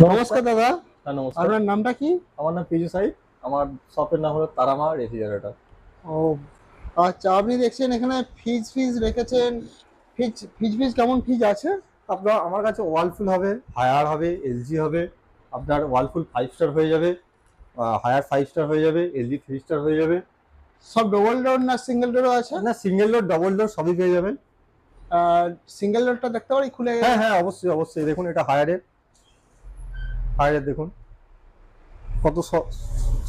নমস্কার। নমস্কার দাদা, হ্যাঁ, নমস্কার। আপনার নামটা কি? আমার নাম পীযু সাইদ। আমার শপের নাম হলো তারামা রেফ্রিজারেটর। ও আচ্ছা, আপনি দেখছেন এখানে ফ্রিজ রেখেছেন। ফ্রিজ কেমন ফ্রিজ আছে? আপনার আমার কাছে ওয়ালফুল হবে, হায়ার হবে, এলজি হবে। আপনার ওয়ালফুল 5 স্টার হয়ে যাবে, হায়ার 5 স্টার হয়ে যাবে, এলজি 3 স্টার হয়ে যাবে। সব ডবল ডোর না সিঙ্গেল ডোরও আছে? আপনার সিঙ্গেল ডোর, ডবল ডোর সবই পেয়ে যাবেন। সিঙ্গেল ডোরটা দেখতে পারি খুলে? হ্যাঁ হ্যাঁ, অবশ্যই অবশ্যই। দেখুন এটা হায়ারের, দেখুন কত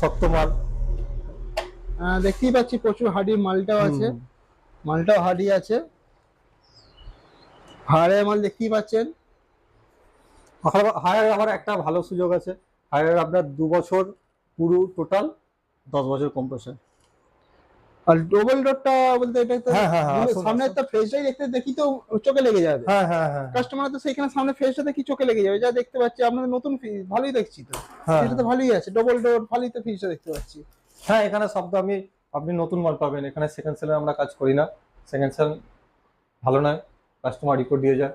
শক্ত মাল। দেখতেই পাচ্ছি প্রচুর হার্ডি মালটাও আছে। হুম। মালটাও হার্ডি আছে, হাড়ের মাল দেখতেই পাচ্ছেন। হায়ার আবার একটা ভালো সুযোগ আছে। হায়ার আপনার 2 বছর পুরো টোটাল, 10 বছর কম্প্রেসর। আর ডবল ডোরটা বলতে এটা তো হ্যাঁ হ্যাঁ হ্যাঁ, আসুন সামনে আসুন। তো ফেসটাই দেখি তো চোখে লেগে যাবে। হ্যাঁ হ্যাঁ হ্যাঁ কাস্টমার তো সেইখানে সামনে ফেসটা দেখি চোখে লেগে যাবে। যা দেখতে পাচ্ছি আপনাদের নতুন ফ্রিজ ভালোই দেখছি তো। হ্যাঁ ফ্রিজটা তো ভালোই আছে, ডবল ডোর ভালোই তো ফ্রিজটা দেখতে পাচ্ছি। হ্যাঁ, এখানে শব্দ আপনি নতুন মাল পাবেন। এখানে সেকেন্ড সেলে আমরা কাজ করি না। সেকেন্ড সেল ভালো নয়, কাস্টমার রিপোর্ট দিয়ে যায়।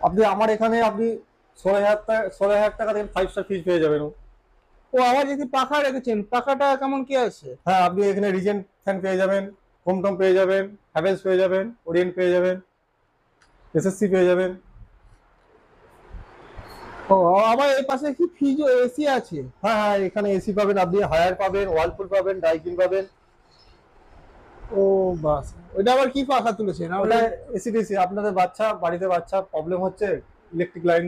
আপনি আমার এখানে আপনি 16,000 টাকা থেকে 5 স্টার ফ্রিজ পেয়ে যাবেন। ও আবার যদি পাখা রেখেছেন, পাখাটা কেমন কি আছে? হ্যাঁ, আপনি এখানে রিজেন্ট ফ্যান পেয়ে যাবেন, হোমটম পেয়ে যাবেন, হ্যাভেলস পেয়ে যাবেন, ওরিয়েন্ট পেয়ে যাবেন, এসএসসি পেয়ে যাবেন। ও আবার এই পাশে কি ফ্রিজ ও এসি আছে? হ্যাঁ হ্যাঁ, এখানে এসি পাবেন, আপনি হায়ার পাবেন, ওয়ালপুল পাবেন, ডাইকিন পাবেন। ও বাস, ওইটা আবার কি পাখা তুলেছেন? ওটা এসি ডিসি। আপনাদের বাড়িতে বাচ্চা প্রবলেম হচ্ছে, ইলেকট্রিক লাইন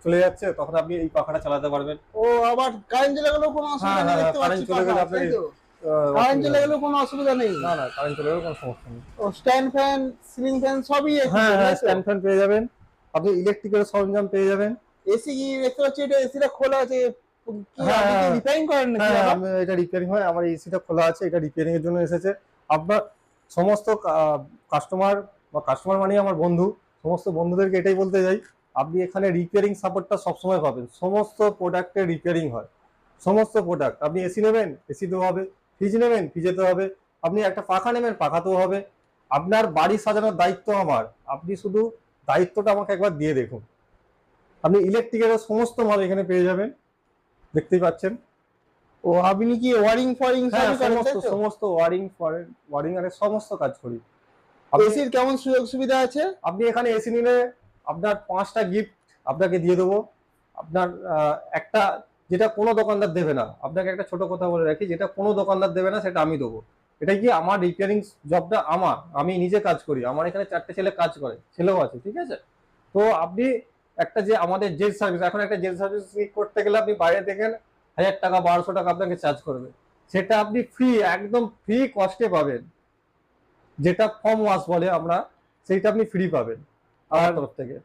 চলে যাচ্ছে, তখন আপনি এই পাখাটা চালাতে পারবেন। ও আবার কারেন্ট চলে গেলেও কোনো হ্যাঁ অসুবিধা নেই, হ্যাঁ, দেখতে কারেন্ট পাচ্ছি চলে পাখা, গেলে আপনার তাই তো? কারেন্ট চলে গেলেও কোনো অসুবিধা নেই? না না, কারেন্ট চলে গেলে কোনো সমস্যা নেই। ও স্ট্যান্ড ফ্যান, সিলিং ফ্যান সবই আছে, হ্যাঁ হ্যাঁ, তাই তো? স্ট্যান্ড ফ্যান পেয়ে যাবেন, আপনি ইলেকট্রিকের সরঞ্জাম পেয়ে যাবেন। এসি কি দেখতে পাচ্ছি, এটা এসিটা খোলা আছে, কি হ্যাঁ আপনি কি হ্যাঁ রিপেয়ারিং করেন নাকি হ্যাঁ, আবার? আমি এটা রিপেয়ারিং হয়, আমার এসিটা খোলা আছে, এটা রিপেয়ারিং এর জন্য এসেছে। আপনার সমস্ত কাস্টমার বা কাস্টমার মানে আমার বন্ধু, সমস্ত বন্ধুদেরকে এটাই বলতে চাই, আপনি এখানে রিপেয়ারিং সাপোর্টটা সবসময় পাবেন। সমস্ত প্রোডাক্টের রিপেয়ারিং হয়, সমস্ত প্রোডাক্ট। আপনি এসি নেবেন, এসিতেও হবে, ফ্রিজ নেবেন, ফ্রিজেতেও হবে, আপনি একটা পাখা নেবেন, পাখাতেও হবে। আপনার বাড়ি সাজানোর দায়িত্ব আমার, আপনি শুধু দায়িত্বটা আমাকে একবার দিয়ে দেখুন। আপনি ইলেকট্রিকের সমস্ত মাল এখানে পেয়ে যাবেন, দেখতেই পাচ্ছেন। ও আপনি কি ওয়ারিং ফয়ারিং হ্যাঁ, সবই করেন, তাই সমস্ত তো? সমস্ত ওয়ারিং এর সমস্ত কাজ করি। এসির কেমন সুযোগ সুবিধা আছে? আপনি এখানে এসি নিলে আপনার 5টা গিফট আপনাকে দিয়ে দেবো। আপনার একটা, যেটা কোনো দোকানদার দেবে না। আপনাকে একটা ছোট কথা বলে রাখি, যেটা কোনো দোকানদার দেবে না সেটা আমি দেবো। এটা কি, আমার রিপেয়ারিং জবটা আমি নিজে কাজ করি। আমার এখানে 4টে ছেলে কাজ করে, ছেলেও আছে, ঠিক আছে? তো আপনি একটা, যে আমাদের জেল সার্ভিস, এখন একটা জেল সার্ভিস করতে গেলে আপনি বাইরে দেখেন 1000 টাকা 1200 টাকা আপনাকে চার্জ করবে। সেটা আপনি ফ্রি, একদম ফ্রি কস্টে পাবেন। যেটা ফর্ম ওয়াশ বলে আমরা, সেইটা আপনি ফ্রি পাবেন আমার তরফ থেকে।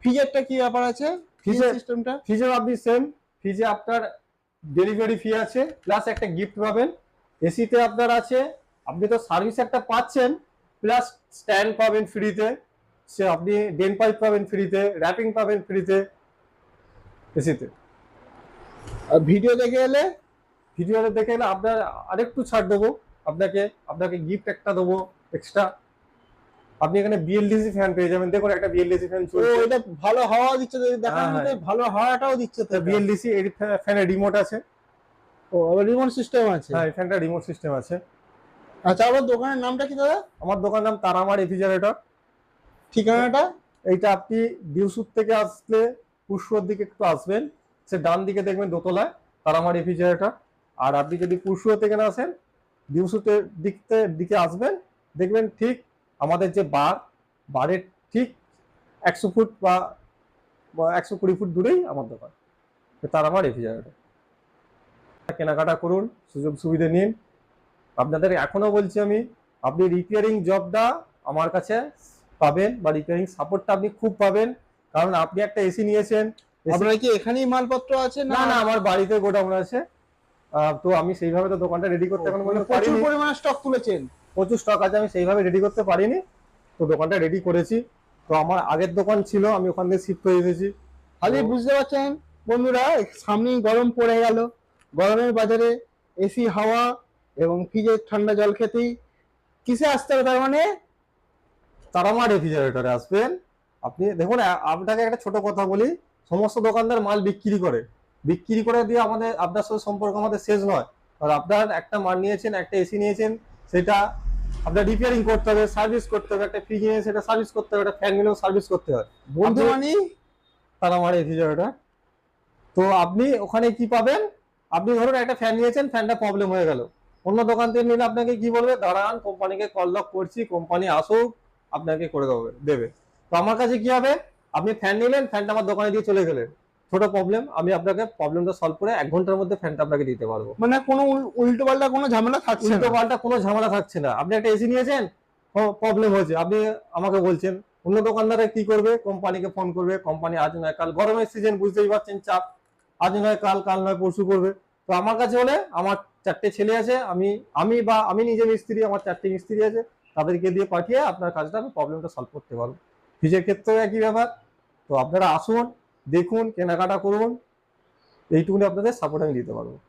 ফ্রিজেরটা কি ব্যাপার আছে? ফ্রিজ ফ্রিজে সিস্টেমটা? ফ্রিজে আপনি সেম, ফ্রিজে আপনার ডেলিভারি ফি আছে, প্লাস একটা গিফট পাবেন। এসিতে আপনার আছে, আপনি তো সার্ভিস একটা পাচ্ছেন, প্লাস স্ট্যান্ড পাবেন ফ্রিতে, সে আপনি ডেন পাইপ পাবেন ফ্রিতে, র্যাপিং পাবেন ফ্রিতে এসিতে। আর ভিডিও দেখে এলে? ভিডিওতে দেখে এলে আপনার আরেকটু ছাড় দেবো, আপনাকে আপনাকে গিফট একটা দেবো এক্সট্রা। আপনি এখানে বিএলডিসি ফ্যান পেয়ে যাবেন, দেখুন একটা বিএলডিসি ফ্যান ও চলছে। এটা ভালো হাওয়া দিচ্ছে তো, দেখার হ্যাঁ মধ্যে হ্যাঁ, ভালো হাওয়াটাও দিচ্ছে তো এটা। বিএলডিসি এর ফ্যানের রিমোট আছে। ও আবার রিমোট সিস্টেম আছে? হ্যাঁ, এই ফ্যানটা রিমোট সিস্টেম আছে। আচ্ছা, আপনার দোকানের নামটা কি দাদা? আমার দোকানের নাম তারামা রেফ্রিজারেটর। ঠিকানাটা? এইটা আপনি ডিউসুর থেকে আসলে পুরসুর দিকে একটু আসবেন, সে ডান দিকে দেখবেন দোতলায় তারামা রেফ্রিজারেটর। আর আপনি যদি পুরসুর থেকে না আসেন, ডিউসুতের দিকে আসবেন, দেখবেন ঠিক আমাদের যে বারের ঠিক 100 ফুট বা 120 ফুট দূরেই আমার দোকান, তারামা রেফ্রিজারেটর। কেনাকাটা করুন, সুযোগ সুবিধা নিন। আপনাদের এখনো বলছি আমি, আপনি রিপেয়ারিং জবটা আমার কাছে পাবেন, বা রিপেয়ারিং সাপোর্টটা আপনি খুব পাবেন। কারণ আপনি একটা এসি নিয়েছেন, আপনার কি এখানেই মালপত্র আছে না না? না, আমার বাড়িতে গোডাউন আছে। তো আমি সেইভাবে তো দোকানটা রেডি করতে এখন মানে পর্যন্ত প্রচুর পারিনি। পরিমাণে স্টক তুলেছেন? প্রচুর স্টক আছে, আমি সেইভাবে রেডি করতে পারিনি, তো দোকানটা রেডি করেছি। তো আমার আগের দোকান ছিল, আমি ওখান থেকে শিফট হয়ে এসেছি। খালি বুঝতে পারছেন বন্ধুরা, সামনেই গরম পড়ে গেল। গরমের বাজারে এসি হাওয়া এবং ফ্রিজের ঠান্ডা জল খেতেই কিসে আসতে হবে, তার মানে তারামা রেফ্রিজারেটরে আসবেন। আপনি দেখুন, আপনাকে একটা ছোট কথা বলি, সমস্ত দোকানদার মাল বিক্রি করে দিয়ে আপনার সাথে সম্পর্ক আমাদের শেষ নয়। আর আপনার একটা মাল নিয়েছেন, একটা এসি নিয়েছেন, সেটা আপনার রিপেয়ারিং করতে হবে, সার্ভিস করতে হবে, একটা ফ্রিজ নিয়ে সেটা সার্ভিস করতে হবে, একটা ফ্যান নিলেও সার্ভিস করতে হয়। বন্ধু আপনি- মানে তারামা রেফ্রিজারেটর। তো আপনি ওখানে কি পাবেন, আপনি ধরুন একটা ফ্যান নিয়েছেন, ফ্যানটা প্রবলেম হয়ে গেল, অন্য দোকান থেকে নিলে আপনাকে কি বলবে, দাঁড়ান কোম্পানিকে কল লক করছি, কোম্পানি আসুক আপনাকে করে দেবে। তো আমার কাছে কি হবে, আপনি ফ্যান নিলেন, ফ্যানটা আমার দোকানে দিয়ে চলে গেলেন, ছোট প্রবলেম, আমি আপনাকে প্রবলেমটা সলভ করে 1 ঘন্টার মধ্যে ফ্যানটা আপনাকে দিতে পারবো। মানে কোনো উল্টো পাল্টা কোনো ঝামেলা থাকছে উল্টো না। পাল্টা কোনো ঝামেলা থাকছে না। আপনি একটা এসি নিয়েছেন, প্রবলেম হয়েছে, আপনি আমাকে বলছেন, অন্য দোকানদারে কি করবে, কোম্পানিকে ফোন করবে, কোম্পানি আজ নয় কাল, গরমের সিজন বুঝতেই পারছেন, চাপ, আজ নয় কাল, কাল নয় পরশু করবে। তো আমার কাছে হলে, আমার 4টে ছেলে আছে, আমি নিজে মিস্ত্রি, আমার 4টে মিস্ত্রি আছে, তাদেরকে দিয়ে পাঠিয়ে আপনার কাজটা, আমি প্রবলেমটা সলভ করতে পারবো। ফ্রিজের ক্ষেত্রেও একই ব্যাপার। তো আপনারা আসুন, দেখুন, কেনাকাটা করুন, এইটুকুনি আপনাদের সাপোর্ট আমি দিতে পারবো।